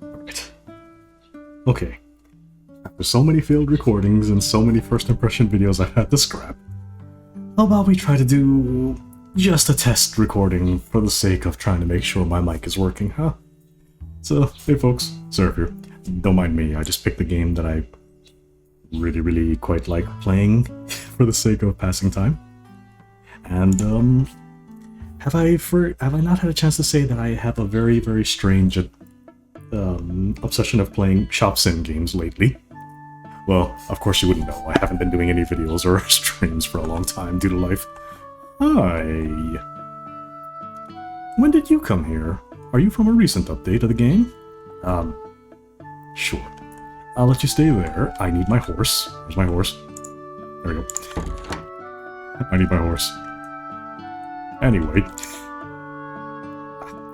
Right. Okay. After so many failed recordings and so many first impression videos I've had to scrap, how about we try to do just a test recording for the sake of trying to make sure my mic is working, huh? So, hey folks, Seraph here. Don't mind me, I just picked a game that I really quite like playing for the sake of passing time. And, have I not had a chance to say that I have a very strange obsession of playing shop sim games lately? Well, of course you wouldn't know. I haven't been doing any videos or streams for a long time due to life. Hi. When did you come here? Are you from a recent update of the game? Sure. I'll let you stay there. I need my horse. Where's my horse? There we go. I need my horse. Anyway.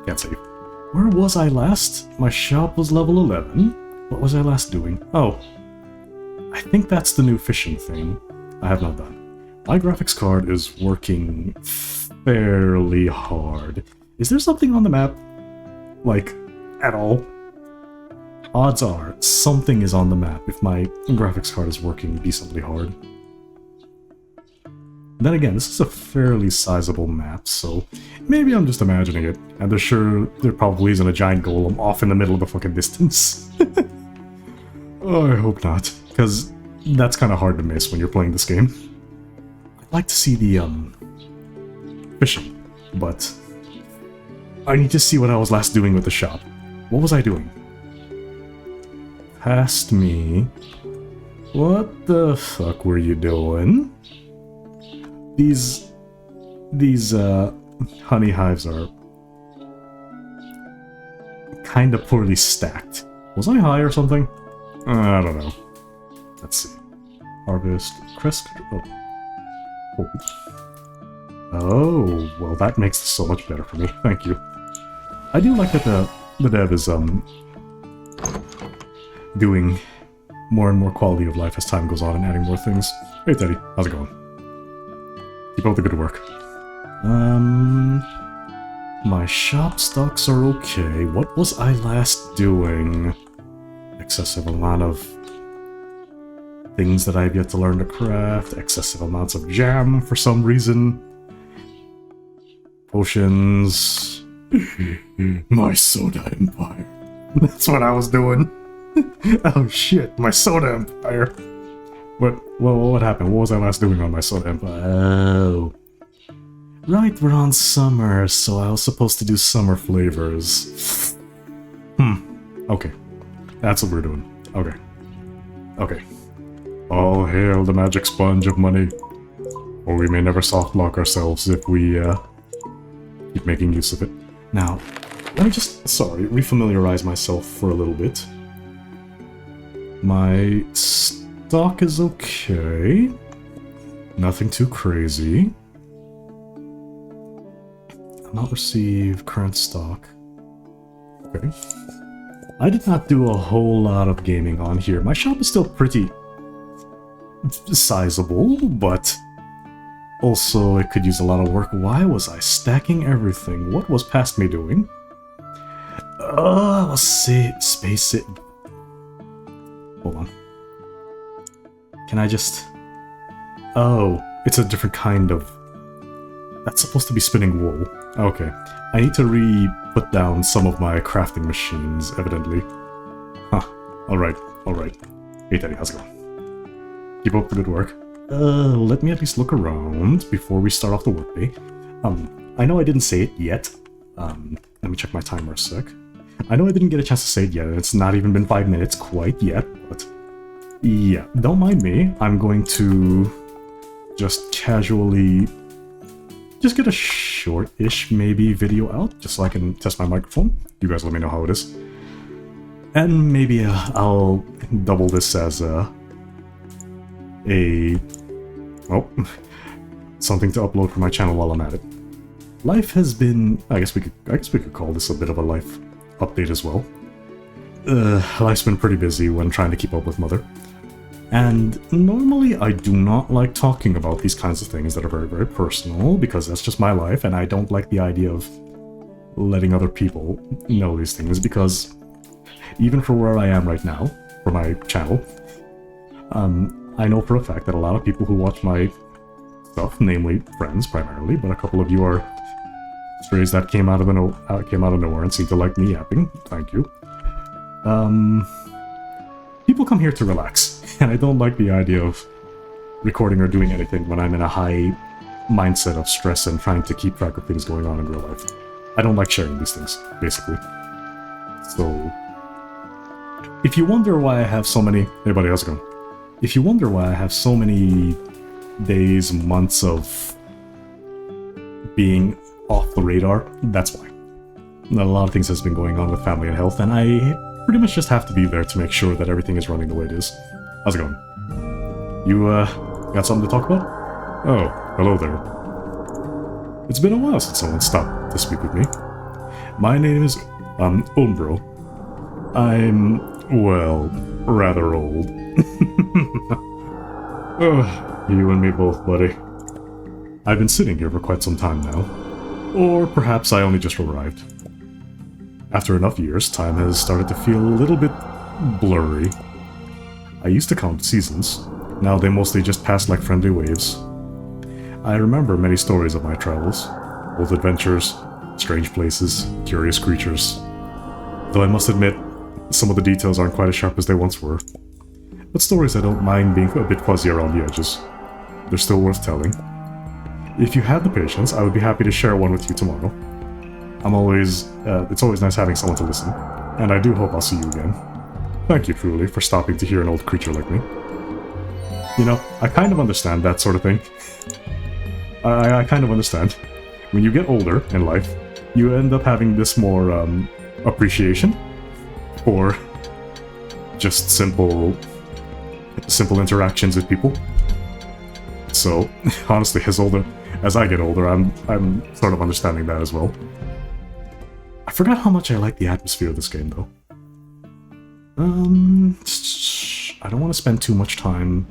Can't save. Where was I last? My shop was level 11. What was I last doing? Oh. I think that's the new fishing thing. I have not done. My graphics card is working fairly hard. Is there something on the map? Like, at all? Odds are, something is on the map if my graphics card is working decently hard. Then again, this is a fairly sizable map, so maybe I'm just imagining it, and there probably isn't a giant golem off in the middle of the fucking distance. Oh, I hope not, because that's kind of hard to miss when you're playing this game. I'd like to see the, fishing, but I need to see what I was last doing with the shop. What was I doing? Past me. What the fuck were you doing? These honey hives are kinda poorly stacked. Was I high or something? I don't know. Let's see. Harvest, crest... Oh, well that makes this so much better for me. Thank you. I do like that the dev is, doing more and more quality of life as time goes on and adding more things. Hey Teddy, how's it going? Keep up the good work. My shop stocks are okay. What was I last doing? Excessive amount of things that I've yet to learn to craft. Excessive amounts of jam for some reason. Potions. My soda empire. That's what I was doing. Oh shit, my soda empire. What happened? What was I last doing on my soda empire? Oh. Right, we're on summer, so I was supposed to do summer flavors. Okay. That's what we're doing. Okay. Okay. All hail the magic sponge of money. Or we may never soft lock ourselves if we, keep making use of it. Now, let me just, refamiliarize myself for a little bit. My stock is okay. Nothing too crazy. Not receive current stock. Okay. I did not do a whole lot of gaming on here. My shop is still pretty sizable, but also it could use a lot of work. Why was I stacking everything? What was past me doing? Let's see. Space it. Hold on. Can I just... Oh, it's a different kind of... That's supposed to be spinning wool. Okay. I need to put down some of my crafting machines, evidently. Huh. Alright, alright. Hey Teddy, how's it going? Keep up the good work. Let me at least look around before we start off the workday. I know I didn't say it yet. Let me check my timer a sec. I know I didn't get a chance to say it yet, and it's not even been 5 minutes quite yet, but... Yeah, don't mind me. I'm going to just casually... Just get a short-ish, maybe, video out, just so I can test my microphone. You guys let me know how it is. And maybe I'll double this as something to upload for my channel while I'm at it. Life has been... I guess we could call this a bit of a life update as well. Life's been pretty busy when trying to keep up with Mother. And normally I do not like talking about these kinds of things that are very personal, because that's just my life, and I don't like the idea of letting other people know these things, because even for where I am right now, for my channel, I know for a fact that a lot of people who watch my stuff, namely friends primarily, but a couple of you are strays that came out of nowhere and seem to like me yapping. Thank you. People come here to relax, and I don't like the idea of recording or doing anything when I'm in a high mindset of stress and trying to keep track of things going on in real life. I don't like sharing these things, basically. So, if you wonder why I have so many... Hey buddy, how's it going? If you wonder why I have so many days, months of being off the radar, that's why. A lot of things has been going on with family and health, and I pretty much just have to be there to make sure that everything is running the way it is. How's it going? You, got something to talk about? Oh, hello there. It's been a while since someone stopped to speak with me. My name is, Umbro. I'm, well, rather old. You and me both, buddy. I've been sitting here for quite some time now. Or perhaps I only just arrived. After enough years, time has started to feel a little bit blurry. I used to count seasons. Now they mostly just pass like friendly waves. I remember many stories of my travels. Old adventures, strange places, curious creatures. Though I must admit, some of the details aren't quite as sharp as they once were. But stories I don't mind being a bit fuzzy around the edges. They're still worth telling. If you have the patience, I would be happy to share one with you tomorrow. It's always nice having someone to listen, and I do hope I'll see you again. Thank you, truly, for stopping to hear an old creature like me. You know, I kind of understand that sort of thing. I kind of understand. When you get older in life, you end up having this more, appreciation for just simple interactions with people. So, honestly, as I get older, I'm sort of understanding that as well. I forgot how much I like the atmosphere of this game, though. I don't want to spend too much time,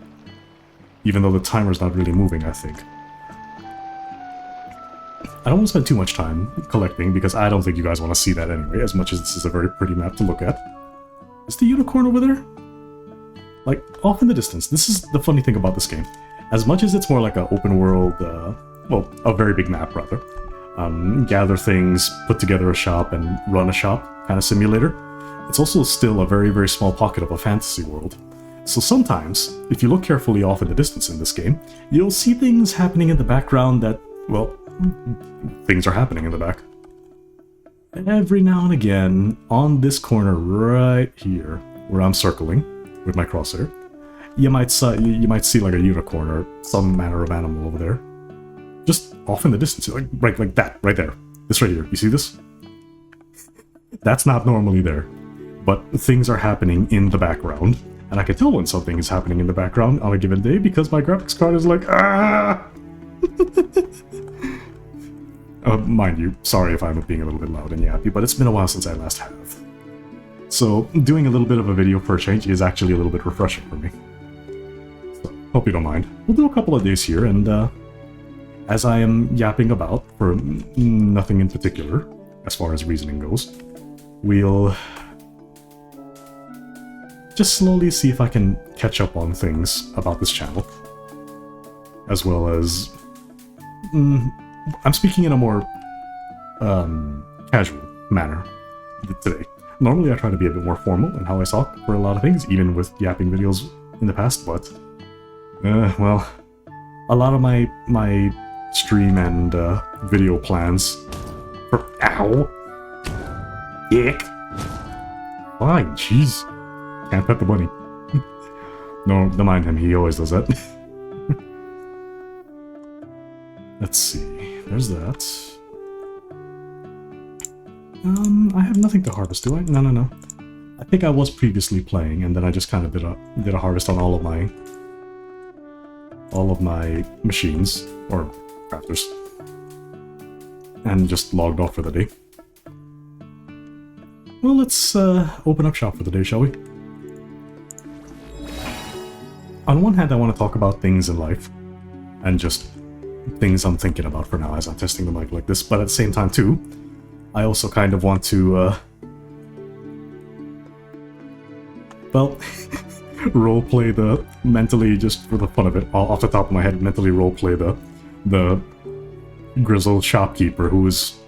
even though the timer's not really moving, I think. I don't want to spend too much time collecting, because I don't think you guys want to see that anyway, as much as this is a very pretty map to look at. Is the unicorn over there? Like, off in the distance. This is the funny thing about this game. As much as it's more like an open world, well, a very big map, rather. Gather things, put together a shop, and run a shop kind of simulator. It's also still a very, very small pocket of a fantasy world. So sometimes, if you look carefully off in the distance in this game, you'll see things happening in the background that, well, things are happening in the back. Every now and again, on this corner right here, where I'm circling with my crosshair, you might see like a unicorn or some manner of animal over there. Just off in the distance, like that, right there. This right here, you see this? That's not normally there. But things are happening in the background, and I can tell when something is happening in the background on a given day because my graphics card is like, ah! Mind you, sorry if I'm being a little bit loud and yappy, but it's been a while since I last have. So, doing a little bit of a video for a change is actually a little bit refreshing for me. So, hope you don't mind. We'll do a couple of days here, and as I am yapping about, for nothing in particular, as far as reasoning goes, we'll just slowly see if I can catch up on things about this channel. As well as... I'm speaking in a more casual manner today. Normally I try to be a bit more formal in how I talk for a lot of things, even with yapping videos in the past, but... well, a lot of my stream and video plans for... Ow! Ick! Fine, jeez. Can't pet the bunny. No, don't mind him, he always does that. Let's see, there's that. I have nothing to harvest, do I? No. I think I was previously playing, and then I just kind of did a harvest on all of my machines, or crafters, and just logged off for the day. Well, let's open up shop for the day, shall we? On one hand, I want to talk about things in life, and just things I'm thinking about for now as I'm testing the mic like this, but at the same time too, I also kind of want to, well, roleplay the, mentally, just for the fun of it, off the top of my head, mentally roleplay the grizzled shopkeeper who was...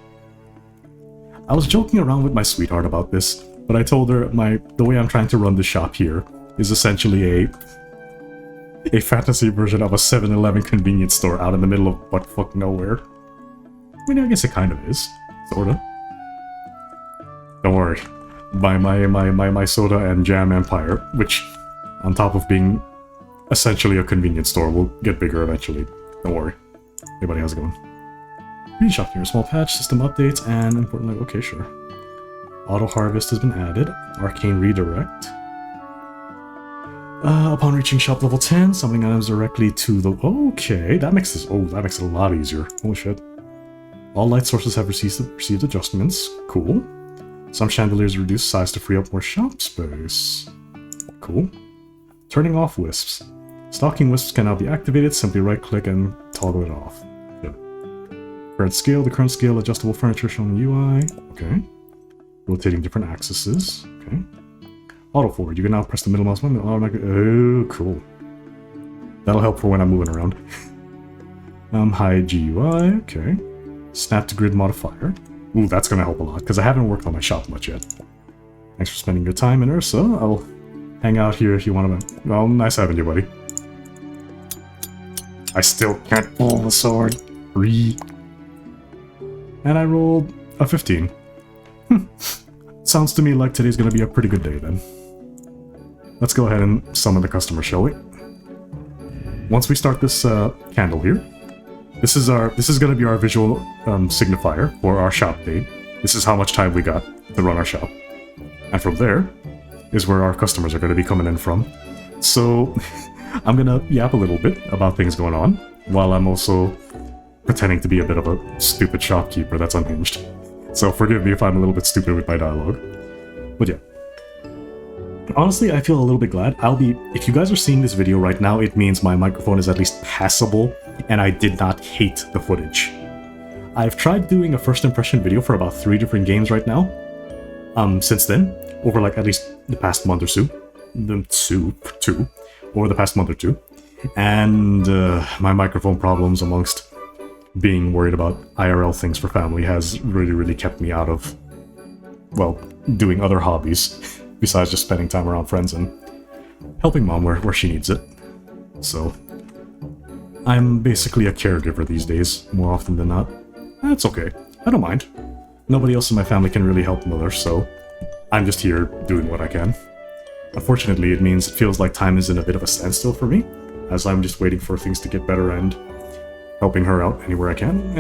I was joking around with my sweetheart about this, but I told her the way I'm trying to run the shop here is essentially a fantasy version of a 7-Eleven convenience store out in the middle of buttfuck nowhere. I mean, I guess it kind of is, sorta. Don't worry, my soda and jam empire, which, on top of being essentially a convenience store, will get bigger eventually. Don't worry. Hey buddy, how's it going? Read shop here, small patch, system updates, and importantly, okay, sure. Auto harvest has been added. Arcane redirect. Upon reaching shop level 10, summoning items directly to the... Okay, that makes this... Oh, that makes it a lot easier. Holy shit. All light sources have received adjustments. Cool. Some chandeliers reduce size to free up more shop space. Cool. Turning off wisps. Stocking wisps can now be activated. Simply right-click and toggle it off. Good. Current scale. The current scale adjustable furniture shown in the UI. Okay. Rotating different axes. Okay. Auto forward. You can now press the middle mouse button. Oh, cool. That'll help for when I'm moving around. Hide GUI. Okay. Snap to grid modifier. Ooh, that's gonna help a lot, because I haven't worked on my shop much yet. Thanks for spending your time in Ursa. I'll hang out here if you want to... Well, nice having you, buddy. I still can't pull the sword. 3. And I rolled a 15. Sounds to me like today's gonna be a pretty good day, then. Let's go ahead and summon the customer, shall we? Once we start this candle here, this is gonna be our visual signifier for our shop date. This is how much time we got to run our shop. And from there is where our customers are gonna be coming in from. So I'm gonna yap a little bit about things going on, while I'm also pretending to be a bit of a stupid shopkeeper that's unhinged. So forgive me if I'm a little bit stupid with my dialogue. But yeah. Honestly, I feel a little bit glad. If you guys are seeing this video right now, it means my microphone is at least passable, and I did not hate the footage. I've tried doing a first impression video for about 3 different games right now. Since then, over like at least the past month or so. Over the past month or two. And my microphone problems amongst being worried about IRL things for family has really kept me out of, well, doing other hobbies besides just spending time around friends and helping mom where she needs it. So I'm basically a caregiver these days, more often than not. That's okay. I don't mind. Nobody else in my family can really help mother, so I'm just here doing what I can. Unfortunately, it means it feels like time is in a bit of a standstill for me, as I'm just waiting for things to get better and helping her out anywhere I can.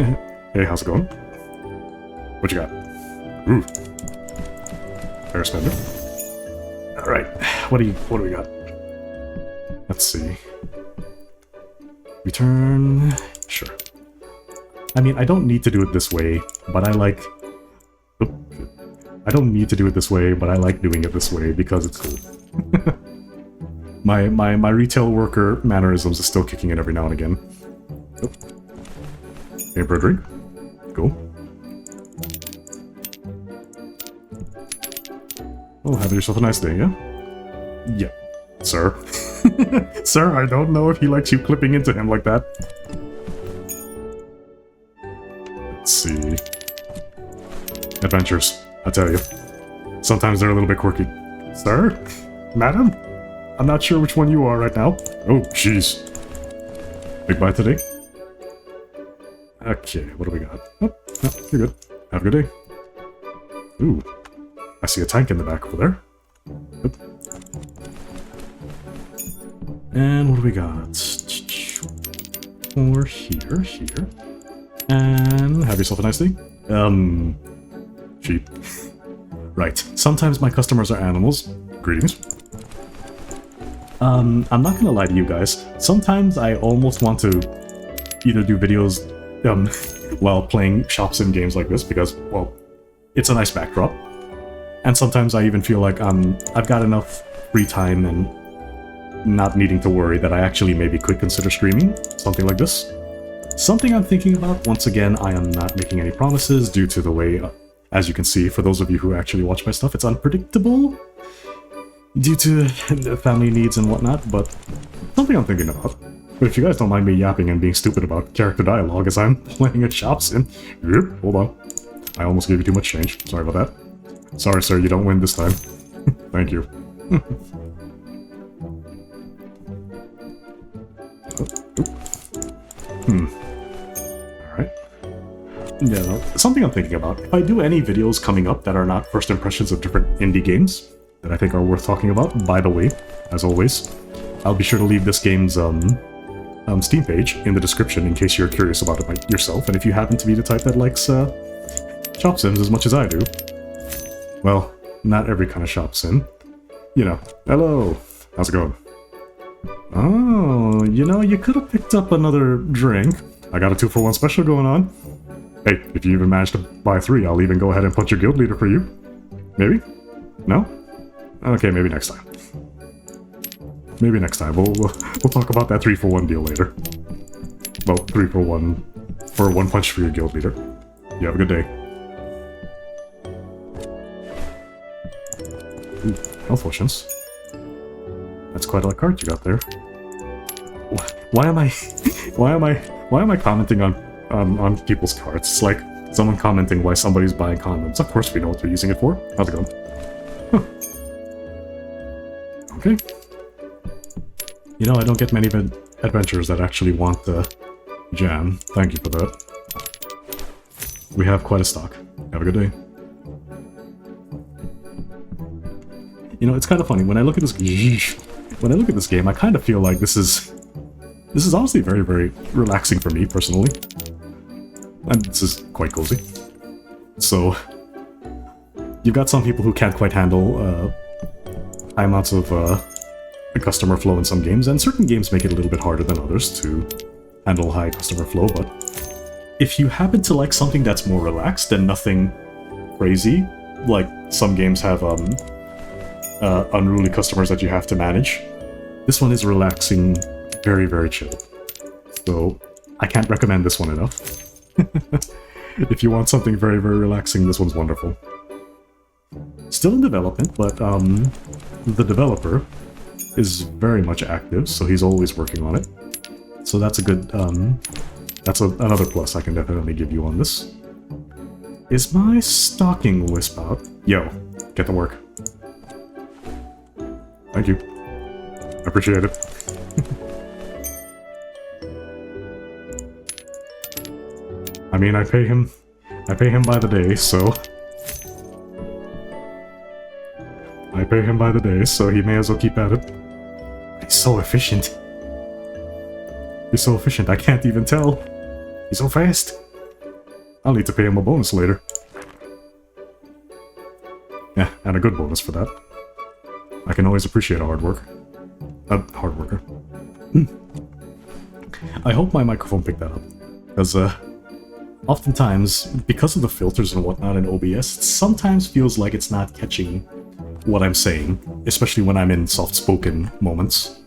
Hey, how's it going? What you got? Ooh. Fair spender. Alright, what do we got? Let's see. Return... Sure. I mean, I don't need to do it this way, but I like... I don't need to do it this way, but I like doing it this way because it's cool. my retail worker mannerisms is still kicking in every now and again. Hey, Broderick. Cool. Oh, have yourself a nice day, yeah? Yeah. Sir. Sir, I don't know if he likes you clipping into him like that. Let's see. Adventures, I tell you. Sometimes they're a little bit quirky. Sir? Madam? I'm not sure which one you are right now. Oh, jeez. Big bite today? Okay, what do we got? Oh, no, you're good. Have a good day. Ooh. I see a tank in the back over there. Oop. And what do we got? Or here. And have yourself a nice day. Sheep. Right. Sometimes my customers are animals. Greetings. I'm not gonna lie to you guys. Sometimes I almost want to either do videos while playing shop sim games like this because, well, it's a nice backdrop. And sometimes I even feel like I've got enough free time and not needing to worry that I actually maybe could consider streaming something like this. Something I'm thinking about. Once again, I am not making any promises due to the way As you can see, for those of you who actually watch my stuff, it's unpredictable due to family needs and whatnot, but something I'm thinking about. But if you guys don't mind me yapping and being stupid about character dialogue as I'm playing a shop sim... Yep, hold on. I almost gave you too much change. Sorry about that. Sorry, sir, you don't win this time. Thank you. Alright. Yeah, no, something I'm thinking about. If I do any videos coming up that are not first impressions of different indie games that I think are worth talking about, by the way, as always, I'll be sure to leave this game's Steam page in the description in case you're curious about it yourself, and if you happen to be the type that likes shop sims as much as I do. Well, not every kind of shop sim. You know, hello! How's it going? Oh, you know, you could have picked up another drink. I got a 2-for-1 special going on. Hey, if you even manage to buy 3, I'll even go ahead and punch your guild leader for you. Maybe? No? Okay, maybe next time. Maybe next time. We'll talk about that 3-for-1 deal later. Well, 3-for-1 for 1 punch for your guild leader. You have a good day. Ooh, health potions. That's quite a cart you got there. Why am I commenting on people's carts? It's like someone commenting why somebody's buying condoms. Of course we know what they're using it for. How's it going? Huh. Okay. You know, I don't get many adventurers that actually want the jam. Thank you for that. We have quite a stock. Have a good day. You know, it's kind of funny when I look at this. When I look at this game, I kind of feel like this is honestly very, very relaxing for me personally, and this is quite cozy. So you've got some people who can't quite handle high amounts of customer flow in some games, and certain games make it a little bit harder than others to handle high customer flow. But if you happen to like something that's more relaxed and nothing crazy, like some games have unruly customers that you have to manage, this one is relaxing, very, very chill. So I can't recommend this one enough. If you want something very, very relaxing, this one's wonderful. Still in development, but the developer is very much active, so he's always working on it. So that's a good, another plus I can definitely give you on this. Is my stocking wisp out? Yo, get to work. Thank you. I appreciate it. I mean, I pay him by the day, so... I pay him by the day, so he may as well keep at it. He's so efficient. He's so efficient, I can't even tell. He's so fast. I'll need to pay him a bonus later. Yeah, and a good bonus for that. I can always appreciate a hard worker. Hard worker. I hope my microphone picked that up, because oftentimes, because of the filters and whatnot in OBS, it sometimes feels like it's not catching what I'm saying, especially when I'm in soft-spoken moments.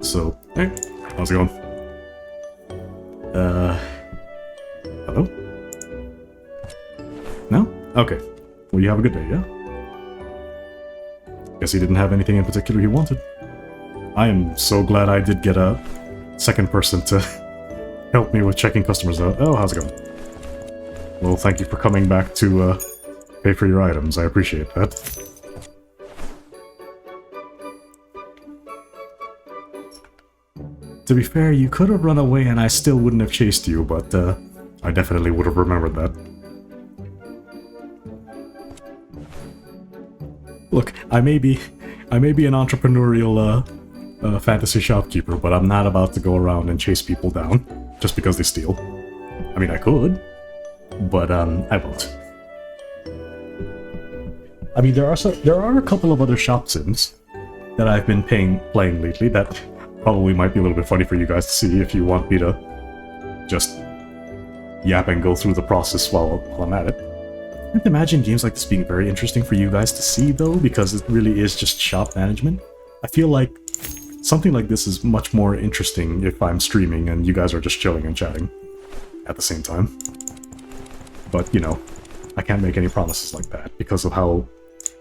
So, hey, how's it going? Hello? No? Okay. Well, you have a good day, yeah? Guess he didn't have anything in particular he wanted. I am so glad I did get a second person to help me with checking customers out. Oh, how's it going? Well, thank you for coming back to pay for your items. I appreciate that. To be fair, you could have run away and I still wouldn't have chased you, but I definitely would have remembered that. Look, I may be an entrepreneurial fantasy shopkeeper, but I'm not about to go around and chase people down just because they steal. I mean, I could, but I won't. I mean, there are a couple of other shop sims that I've been playing lately that probably might be a little bit funny for you guys to see if you want me to just yap and go through the process while I'm at it. I can't imagine games like this being very interesting for you guys to see, though, because it really is just shop management. I feel like something like this is much more interesting if I'm streaming and you guys are just chilling and chatting at the same time. But, you know, I can't make any promises like that because of how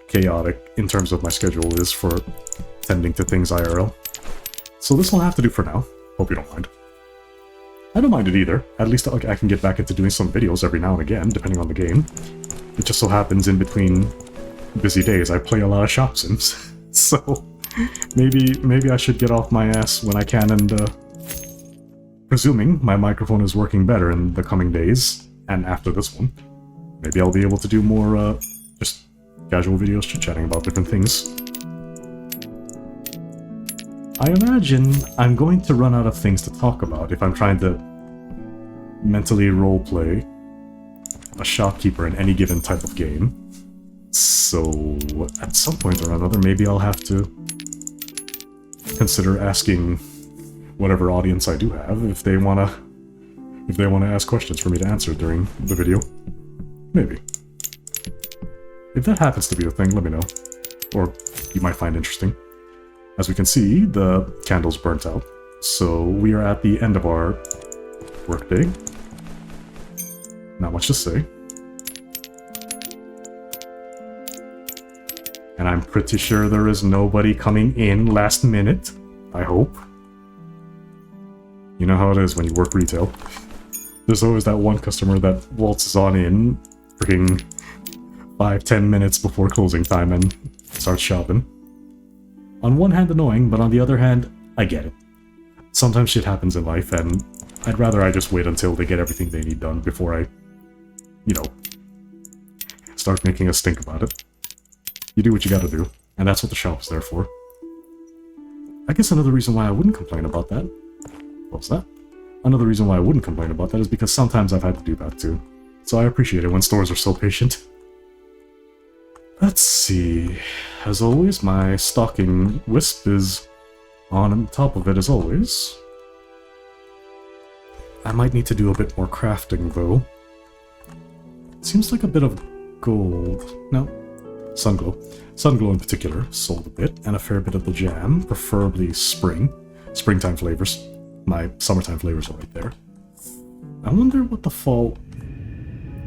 chaotic in terms of my schedule is for tending to things IRL. So this will have to do for now. Hope you don't mind. I don't mind it either. At least I can get back into doing some videos every now and again, depending on the game. It just so happens in between busy days I play a lot of shop sims. So maybe I should get off my ass when I can, and presuming my microphone is working better in the coming days, and after this one, maybe I'll be able to do more just casual videos chit-chatting about different things. I imagine I'm going to run out of things to talk about if I'm trying to mentally roleplay a shopkeeper in any given type of game. So, at some point or another, maybe I'll have to consider asking whatever audience I do have if they wanna ask questions for me to answer during the video. Maybe. If that happens to be a thing, let me know. Or you might find interesting. As we can see, the candle's burnt out, so we are at the end of our workday. Not much to say. And I'm pretty sure there is nobody coming in last minute. I hope. You know how it is when you work retail. There's always that one customer that waltzes on in freaking 5-10 minutes before closing time and starts shopping. On one hand annoying, but on the other hand, I get it. Sometimes shit happens in life, and I'd rather I just wait until they get everything they need done before I, you know, start making a stink about it. You do what you gotta do, and that's what the shop is there for. I guess another reason why I wouldn't complain about that... What was that? Another reason why I wouldn't complain about that is because sometimes I've had to do that too. So I appreciate it when stores are so patient. Let's see... As always, my stocking wisp is on top of it as always. I might need to do a bit more crafting though. Seems like a bit of gold. No, sunglow. Sunglow in particular sold a bit, and a fair bit of the jam, preferably springtime flavors. My summertime flavors are right there. I wonder what the fall...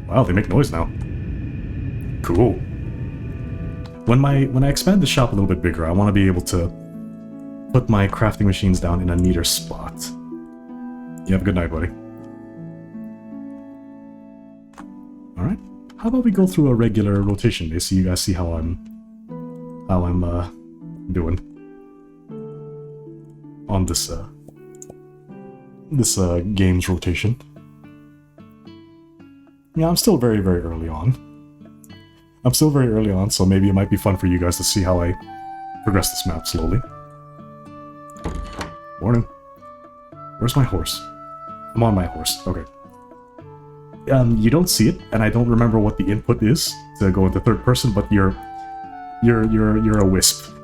Wow, they make noise now. Cool. When I expand the shop a little bit bigger, I want to be able to put my crafting machines down in a neater spot. You have a good night, buddy. Alright. How about we go through a regular rotation day so you guys see how I'm doing on this games rotation. Yeah, I'm still very, very early on. So maybe it might be fun for you guys to see how I progress this map slowly. Morning. Where's my horse? I'm on my horse. Okay. You don't see it, and I don't remember what the input is to go into third person, but you're a wisp.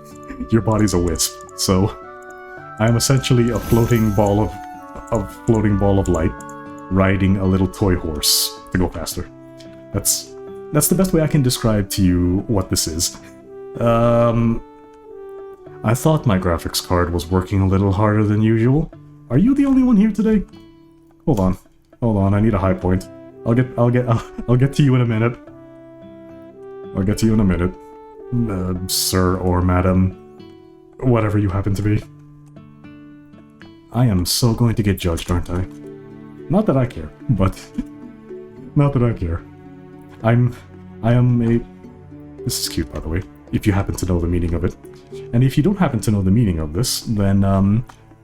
Your body's a wisp. So I am essentially a floating ball of light riding a little toy horse to go faster. That's the best way I can describe to you what this is. I thought my graphics card was working a little harder than usual. Are you the only one here today? Hold on, I need a high point. I'll get to you in a minute. Sir or madam, whatever you happen to be. I am so going to get judged, aren't I? Not that I care, but not that I care. I am a... This is cute, by the way, if you happen to know the meaning of it. And if you don't happen to know the meaning of this, then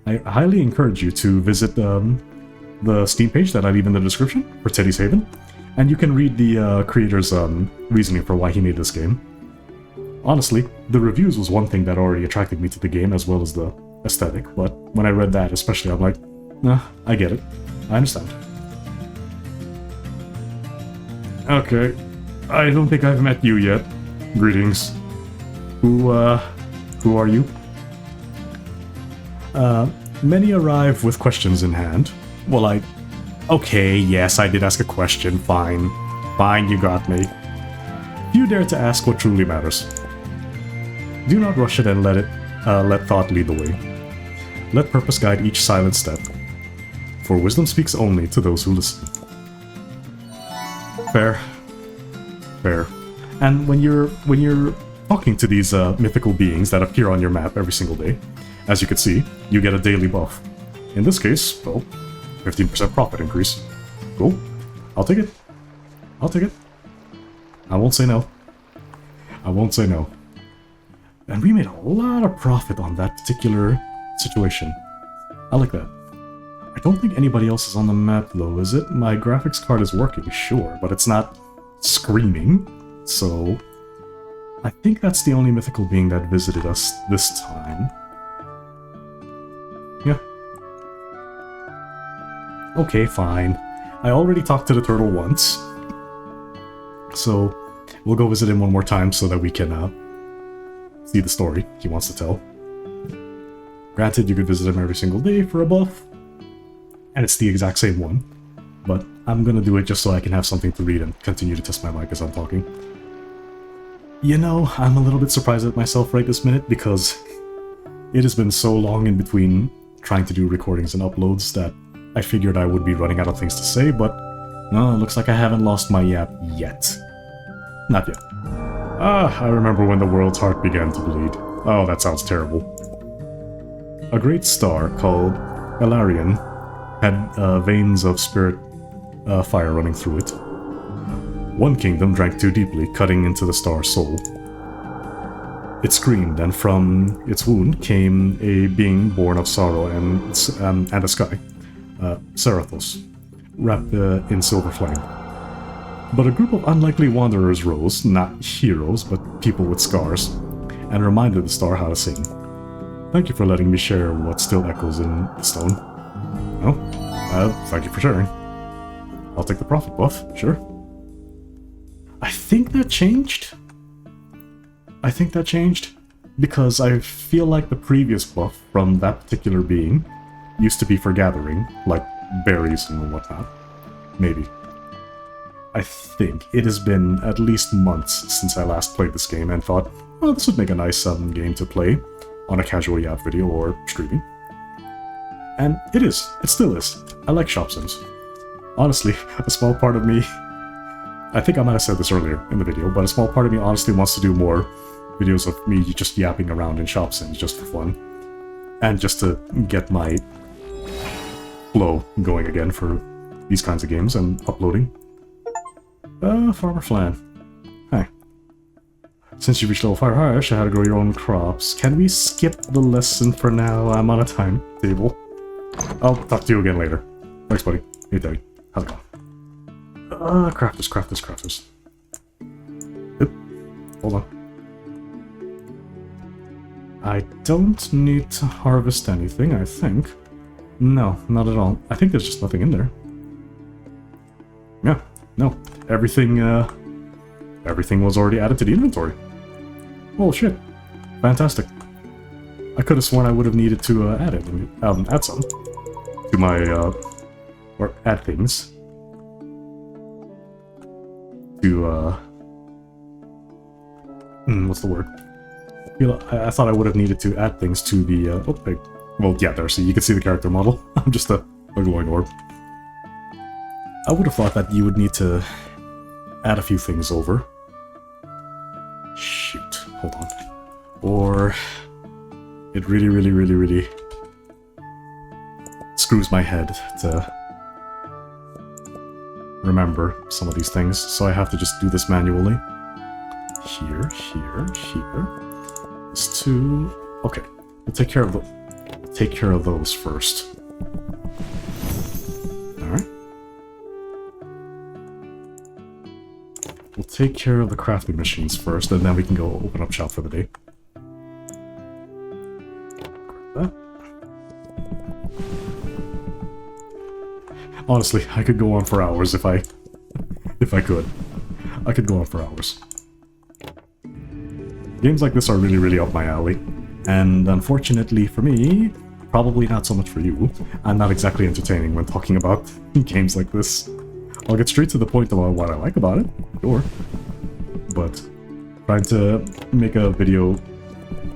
I highly encourage you to visit the Steam page that I leave in the description for Teddy's Haven, and you can read the creator's reasoning for why he made this game. Honestly, the reviews was one thing that already attracted me to the game, as well as the aesthetic, but when I read that especially, I'm like, nah, I get it. I understand. Okay, I don't think I've met you yet. Greetings. Who are you? Many arrive with questions in hand. Well, okay, yes, I did ask a question, fine. Fine, you got me. Few dare to ask what truly matters. Do not rush it and let thought lead the way. Let purpose guide each silent step. For wisdom speaks only to those who listen. Fair. Fair. And when you're talking to these mythical beings that appear on your map every single day, as you can see, you get a daily buff. In this case, well, 15% profit increase. Cool. I'll take it. I'll take it. I won't say no. I won't say no. And we made a lot of profit on that particular situation. I like that. I don't think anybody else is on the map though, is it? My graphics card is working, sure, but it's not screaming, so... I think that's the only mythical being that visited us this time. Yeah. Okay, fine. I already talked to the turtle once, so we'll go visit him one more time so that we can see the story he wants to tell. Granted, you could visit him every single day for a buff, and it's the exact same one, but I'm gonna do it just so I can have something to read and continue to test my mic as I'm talking. You know, I'm a little bit surprised at myself right this minute because it has been so long in between trying to do recordings and uploads that I figured I would be running out of things to say, but no, it looks like I haven't lost my yap yet. Not yet. Ah, I remember when the world's heart began to bleed. Oh, that sounds terrible. A great star called Elarian had veins of spirit fire running through it. One kingdom drank too deeply, cutting into the star's soul. It screamed, and from its wound came a being born of sorrow and the sky, Serathos, wrapped in silver flame. But a group of unlikely wanderers rose, not heroes, but people with scars, and reminded the star how to sing. Thank you for letting me share what still echoes in the stone. Oh, thank you for sharing. I'll take the profit buff, sure. I think that changed. I think that changed because I feel like the previous buff from that particular being used to be for gathering, like berries and whatnot. Maybe. I think it has been at least months since I last played this game and thought, oh, this would make a nice game to play on a casual Yap video or streaming. And it is. It still is. I like shop sims. Honestly, a small part of me... I think I might have said this earlier in the video, but a small part of me honestly wants to do more videos of me just yapping around in shop sims just for fun. And just to get my flow going again for these kinds of games and uploading. Farmer Flan. Hi. Since you reached level 5 higher, should how to grow your own crops. Can we skip the lesson for now? I'm on a timetable. I'll talk to you again later. Thanks, buddy. Hey, Daddy. How's it going? Crafters. Yep. Hold on. I don't need to harvest anything, I think. No, not at all. I think there's just nothing in there. Yeah, no. Everything was already added to the inventory. Oh shit. Fantastic. I could have sworn I would have needed to add some to my, or add things. To, what's the word? I thought I would have needed to add things to the, well, yeah, there, so you can see the character model. I'm just a glowing orb. I would have thought that you would need to add a few things over. Shoot, hold on. Or it really screws my head to remember some of these things, so I have to just do this manually. Here. These two. Okay, we'll take care of those first. All right. We'll take care of the crafting machines first, and then we can go open up shop for the day. Grab that. Honestly, I could go on for hours if I could. I could go on for hours. Games like this are really up my alley, and unfortunately for me, probably not so much for you. I'm not exactly entertaining when talking about games like this. I'll get straight to the point about what I like about it, sure. But trying to make a video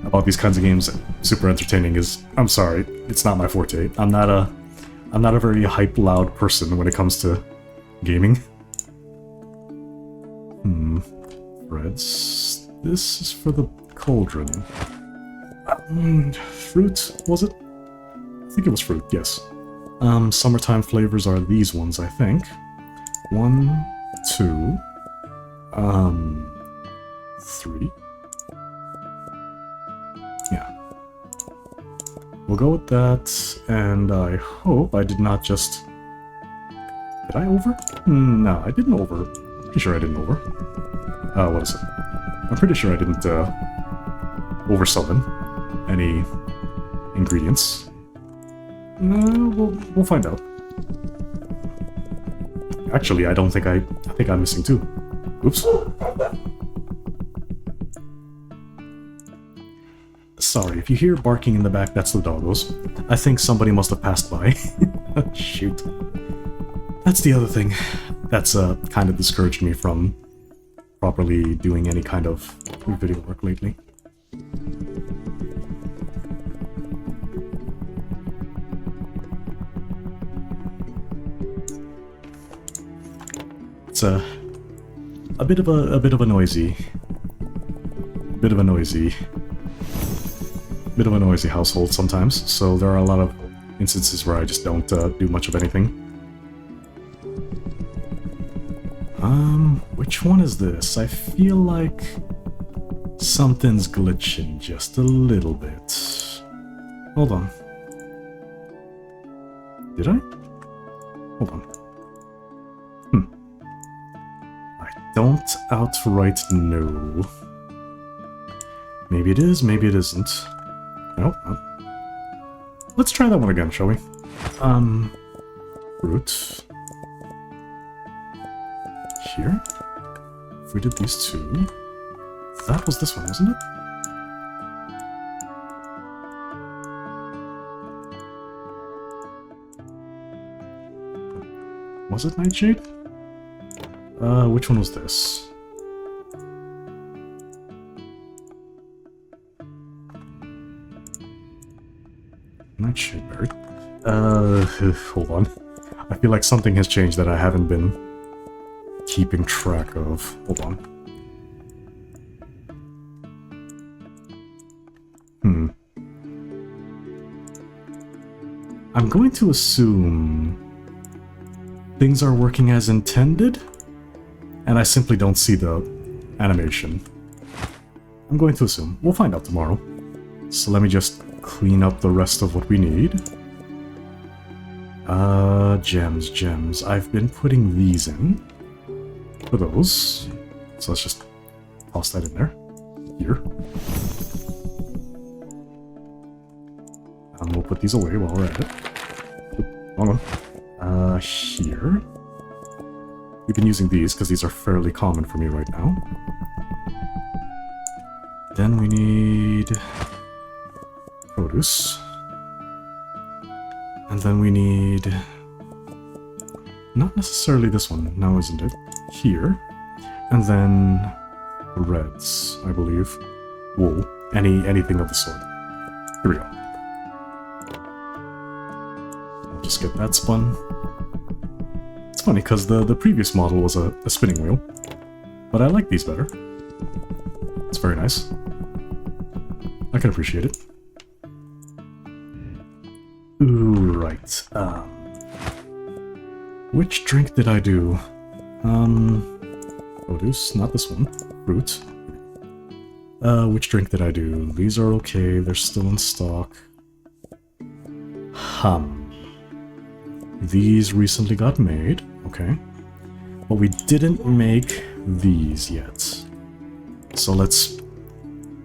about these kinds of games super entertaining is, I'm sorry, it's not my forte. I'm not a very hype loud person when it comes to gaming. Threads. This is for the cauldron. Fruit, was it? I think it was fruit, yes. Summertime flavors are these ones, I think. 1, 2, 3. Yeah. We'll go with that, and I hope I did not just... Did I over? No, I didn't over. Pretty sure I didn't over. What is it? I'm pretty sure I didn't, over summon any ingredients. We'll find out. Actually, I don't think I think I'm missing 2. Oops. Sorry, if you hear barking in the back, that's the doggos. I think somebody must have passed by. Shoot. That's the other thing that's kind of discouraged me from properly doing any kind of video work lately. It's a bit of a noisy household sometimes, so there are a lot of instances where I just don't do much of anything. Which one is this? I feel like something's glitching just a little bit. Hold on. Did I? Hold on. I don't outright know. Maybe it is, maybe it isn't. Nope. Let's try that one again, shall we? Root. Here. If we did these 2... That was this one, wasn't it? Was it Nightshade? Which one was this? Nightshade berry. Hold on. I feel like something has changed that I haven't been keeping track of. Hold on. I'm going to assume things are working as intended, and I simply don't see the animation. I'm going to assume. We'll find out tomorrow. So let me just clean up the rest of what we need. Gems. I've been putting these in. For those. So let's just toss that in there. Here. We'll put these away while we're at it. Wrong one. Here. We've been using these because these are fairly common for me right now. Then we need produce. And then we need... Not necessarily this one, now isn't it? Here. And then reds, I believe. Wool. Anything of the sort. Here we go. I'll just get that spun. It's funny, because the previous model was a spinning wheel. But I like these better. It's very nice. I can appreciate it. Ooh, right. Which drink did I do? Produce, not this one. Fruit. Which drink did I do? These are okay, they're still in stock. These recently got made, okay. But we didn't make these yet. So let's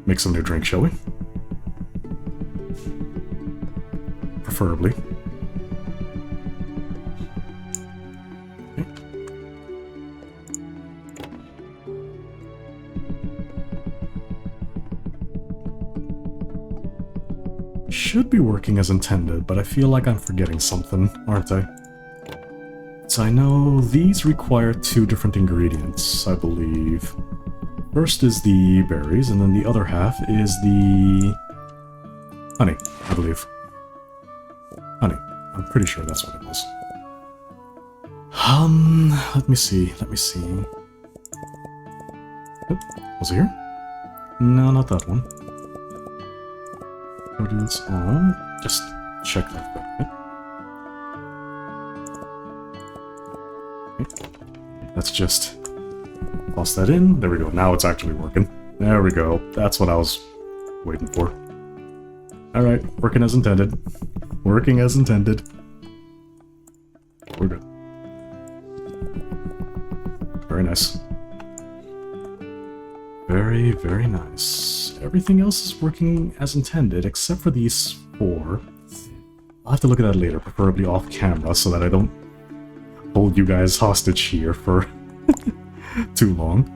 make some new drink, shall we? Preferably. Should be working as intended, but I feel like I'm forgetting something, aren't I? So I know these require 2 different ingredients, I believe. First is the berries, and then the other half is the... honey, I believe. Honey. I'm pretty sure that's what it was. Let me see. Oh, was it here? No, not that one. Produce all. Just check that for a minute. Okay. Let's just toss that in. There we go. Now it's actually working. There we go. That's what I was waiting for. Alright, working as intended. Working as intended. We're good. Very nice. Very, very nice. Everything else is working as intended, except for these 4. I'll have to look at that later, preferably off camera, so that I don't hold you guys hostage here for too long.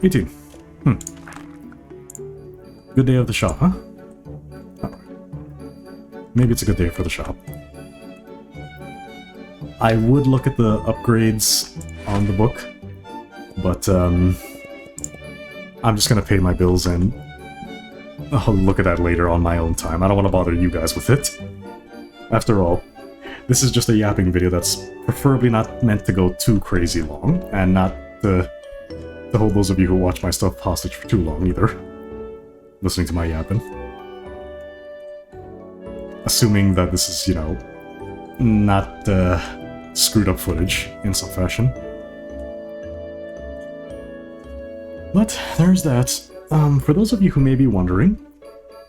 18. Good day of the shop, huh? Alright. Maybe it's a good day for the shop. I would look at the upgrades on the book, but I'm just gonna pay my bills and I'll look at that later on my own time. I don't want to bother you guys with it. After all, this is just a yapping video that's preferably not meant to go too crazy long, and not to hold those of you who watch my stuff hostage for too long either, listening to my yapping. Assuming that this is, you know, not screwed up footage in some fashion. But there's that. For those of you who may be wondering,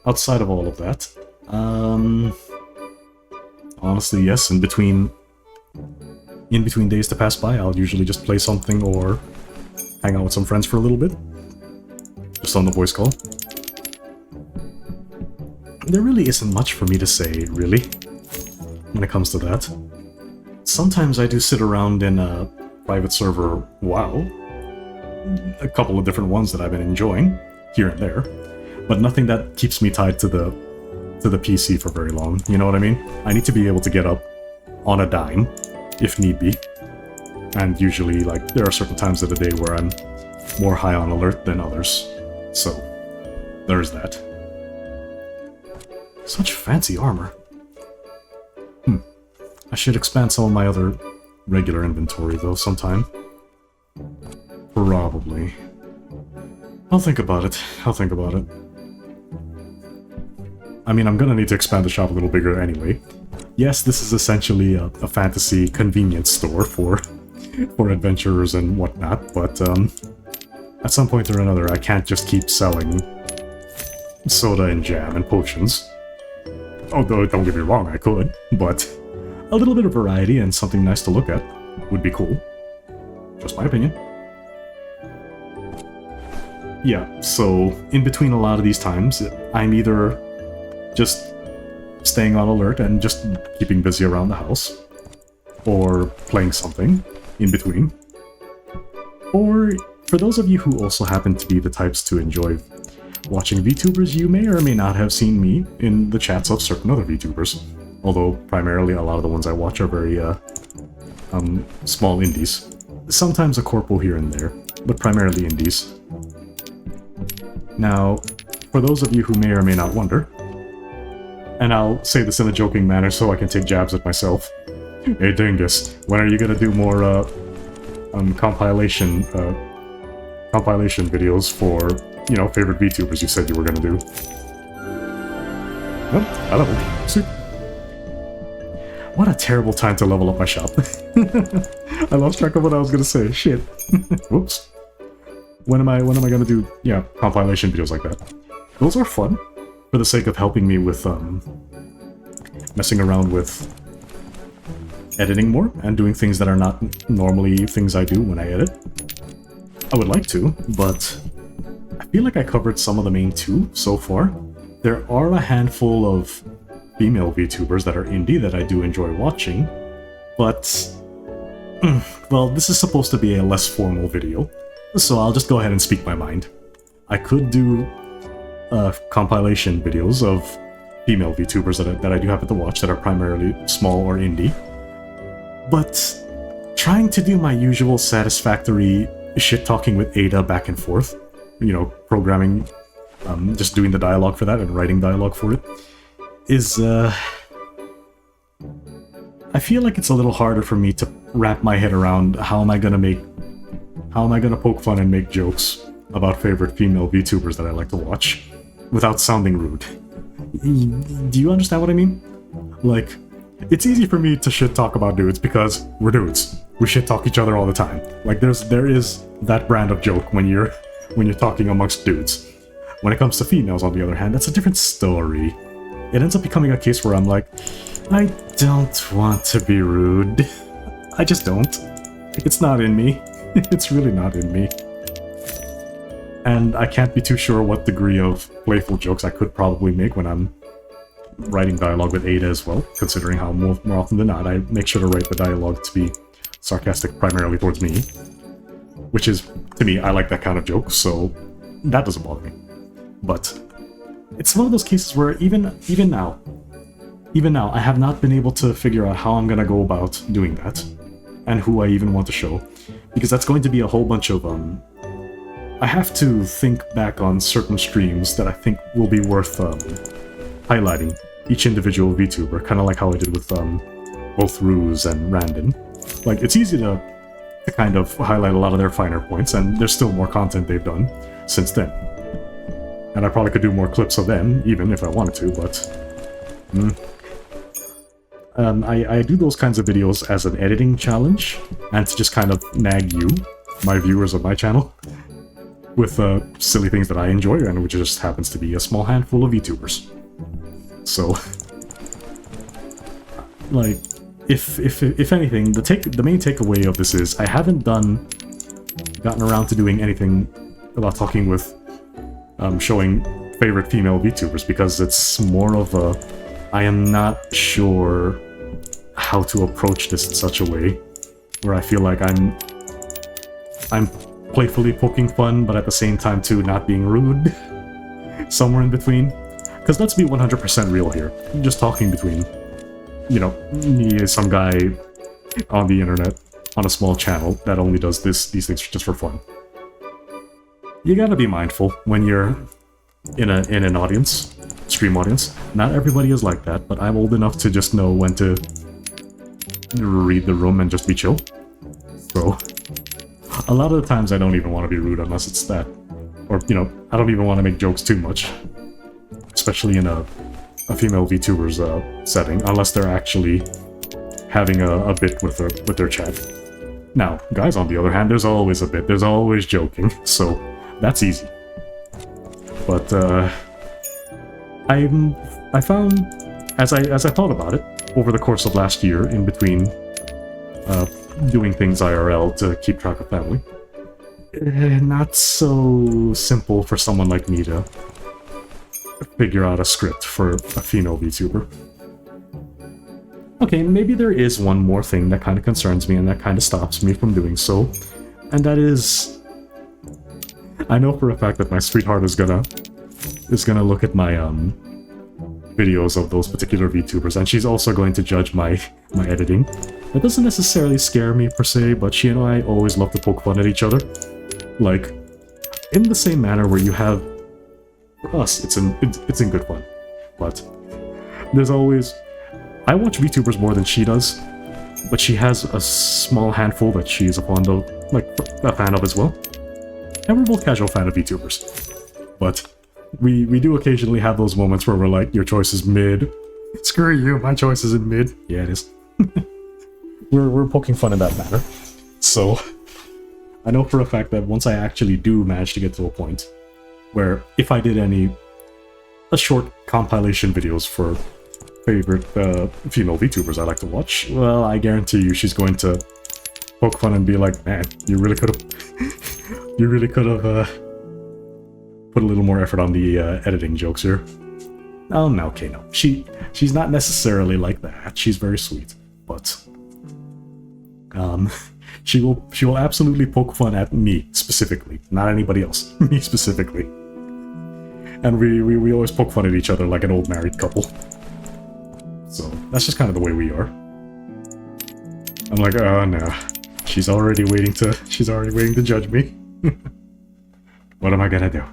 outside of all of that, honestly, yes, in between days to pass by, I'll usually just play something or hang out with some friends for a little bit. Just on the voice call. There really isn't much for me to say, really, when it comes to that. Sometimes I do sit around in a private server WoW. A couple of different ones that I've been enjoying, here and there. But nothing that keeps me tied to the PC for very long, you know what I mean? I need to be able to get up on a dime, if need be. And usually, like, there are certain times of the day where I'm more high on alert than others. So, there's that. Such fancy armor. I should expand some of my other regular inventory, though, sometime. Probably. I'll think about it. I'll think about it. I mean, I'm gonna need to expand the shop a little bigger anyway. Yes, this is essentially a fantasy convenience store for adventurers and whatnot, but at some point or another, I can't just keep selling soda and jam and potions. Although, don't get me wrong, I could, but a little bit of variety and something nice to look at would be cool. Just my opinion. Yeah, so in between a lot of these times, I'm either just staying on alert and just keeping busy around the house, or playing something in between. Or, for those of you who also happen to be the types to enjoy watching VTubers, you may or may not have seen me in the chats of certain other VTubers. Although, primarily, a lot of the ones I watch are very, small indies. Sometimes a corpo here and there, but primarily indies. Now, for those of you who may or may not wonder, and I'll say this in a joking manner so I can take jabs at myself. Hey Dingus, when are you gonna do more, compilation videos for, you know, favorite VTubers you said you were gonna do? Well, I don't know. See? What a terrible time to level up my shop. I lost track of what I was gonna say. Shit. Whoops. When am I gonna do, yeah, compilation videos like that? Those are fun, for the sake of helping me with, messing around with editing more, and doing things that are not normally things I do when I edit. I would like to, but I feel like I covered some of the main 2 so far. There are a handful of female VTubers that are indie that I do enjoy watching, but, well, this is supposed to be a less formal video, so I'll just go ahead and speak my mind. I could do compilation videos of female VTubers that I do happen to watch that are primarily small or indie, but trying to do my usual satisfactory shit-talking with Ada back and forth, you know, programming, just doing the dialogue for that and writing dialogue for it, is, I feel like it's a little harder for me to wrap my head around how am I gonna make How am I gonna poke fun and make jokes about favorite female VTubers that I like to watch without sounding rude? Do you understand what I mean? Like, it's easy for me to shit talk about dudes because we're dudes. We shit talk each other all the time. Like, there is that brand of joke when you're talking amongst dudes. When it comes to females, on the other hand, that's a different story. It ends up becoming a case where I'm like, I don't want to be rude. I just don't. It's not in me. It's really not in me. And I can't be too sure what degree of playful jokes I could probably make when I'm writing dialogue with Ada as well, considering how more often than not I make sure to write the dialogue to be sarcastic primarily towards me. Which is, to me, I like that kind of joke, so that doesn't bother me. But it's one of those cases where even now, I have not been able to figure out how I'm gonna go about doing that, and who I even want to show, because that's going to be a whole bunch of, I have to think back on certain streams that I think will be worth, highlighting each individual VTuber, kind of like how I did with, both Ruse and Randon. Like, it's easy to kind of highlight a lot of their finer points, and there's still more content they've done since then. And I probably could do more clips of them, even if I wanted to, but... I do those kinds of videos as an editing challenge, and to just kind of nag you, my viewers of my channel, with silly things that I enjoy, and which just happens to be a small handful of VTubers. So, like, if anything, the main takeaway of this is I haven't gotten around to doing anything about talking with, showing favorite female VTubers, because it's more of a, I am not sure how to approach this in such a way where I feel like I'm playfully poking fun, but at the same time too not being rude. Somewhere in between. Because let's be 100% real here. I'm just talking between, you know, me as some guy on the internet on a small channel that only does these things just for fun. You gotta be mindful when you're in an audience, stream audience. Not everybody is like that, but I'm old enough to just know when to read the room and just be chill. So, a lot of the times I don't even want to be rude unless it's that. Or, you know, I don't even want to make jokes too much. Especially in a female VTuber's setting, unless they're actually having a bit with their chat. Now, guys, on the other hand, there's always a bit, there's always joking, so that's easy. But, I found, as I thought about it, over the course of last year, in between doing things IRL to keep track of family, not so simple for someone like me to figure out a script for a female VTuber. Okay, maybe there is one more thing that kind of concerns me and that kind of stops me from doing so, and that is, I know for a fact that my sweetheart is gonna look at my videos of those particular VTubers, and she's also going to judge my editing. That doesn't necessarily scare me per se, but she and I always love to poke fun at each other. Like, in the same manner where you have, for us, it's in good fun. But there's always, I watch VTubers more than she does, but she has a small handful that she's a fan of as well. And we're both casual fan of VTubers. But we do occasionally have those moments where we're like, your choice is mid. Screw you, my choice is in mid. Yeah, it is. we're poking fun in that manner. So, I know for a fact that once I actually do manage to get to a point where if I did a short compilation videos for favorite female VTubers I like to watch, well, I guarantee you she's going to poke fun and be like, man, you really could have put a little more effort on the editing jokes here. Oh, no, okay, no. She's not necessarily like that. She's very sweet, but she will absolutely poke fun at me specifically, not anybody else. Me specifically. And we always poke fun at each other like an old married couple. So that's just kind of the way we are. I'm like, oh no, she's already waiting to judge me. What am I gonna do?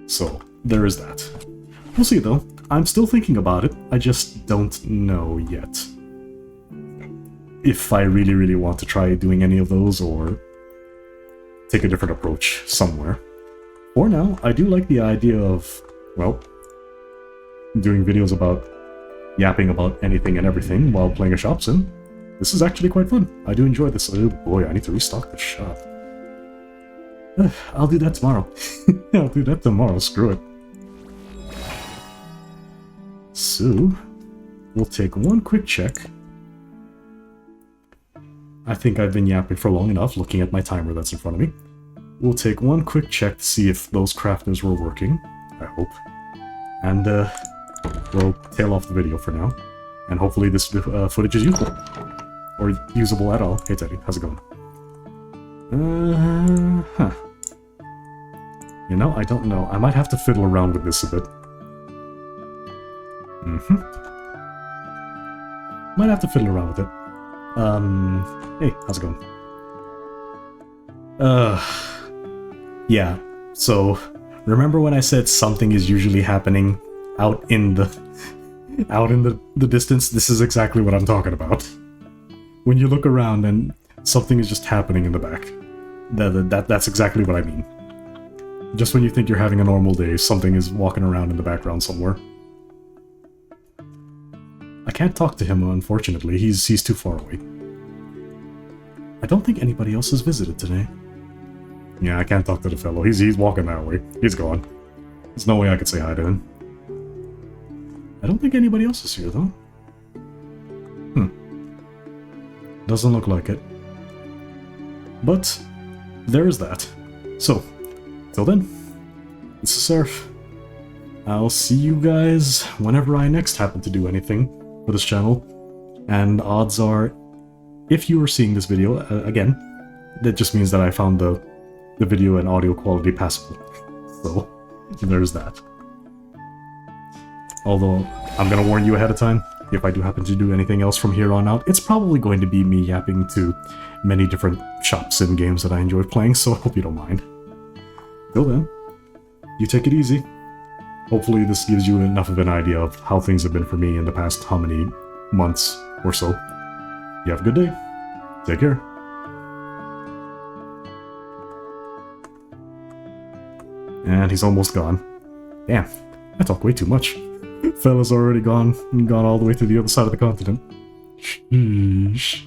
So there is that. We'll see though. I'm still thinking about it. I just don't know yet. if I really, really want to try doing any of those or take a different approach somewhere. For now, I do like the idea of, well, doing videos about yapping about anything and everything while playing a shop sim. This is actually quite fun. I do enjoy this. Oh boy, I need to restock the shop. I'll do that tomorrow. I'll do that tomorrow, screw it. So, we'll take one quick check. I think I've been yapping for long enough, looking at my timer that's in front of me. We'll take one quick check to see if those crafters were working, I hope. And we'll tail off the video for now. And hopefully this footage is useful. Or usable at all. Hey Teddy, how's it going? You know, I don't know. I might have to fiddle around with this a bit. Might have to fiddle around with it. Hey, how's it going? Yeah, so, remember when I said something is usually happening out in the distance? This is exactly what I'm talking about. When you look around and something is just happening in the back. That's exactly what I mean. Just when you think you're having a normal day, something is walking around in the background somewhere. I can't talk to him, unfortunately. He's too far away. I don't think anybody else has visited today. Yeah, I can't talk to the fellow. He's walking that way. He's gone. There's no way I could say hi to him. I don't think anybody else is here, though. Doesn't look like it. But, there is that. So, till then, this is Surf. I'll see you guys whenever I next happen to do anything for this channel. And odds are, if you are seeing this video, again, that just means that I found the video and audio quality passable. So, there's that. Although, I'm gonna warn you ahead of time, if I do happen to do anything else from here on out, it's probably going to be me yapping to many different shop sim games that I enjoy playing, so I hope you don't mind. Till then, you take it easy. Hopefully this gives you enough of an idea of how things have been for me in the past how many months or so. You have a good day. Take care. And he's almost gone. Damn, I talk way too much. Fella's already gone all the way to the other side of the continent. Sheesh.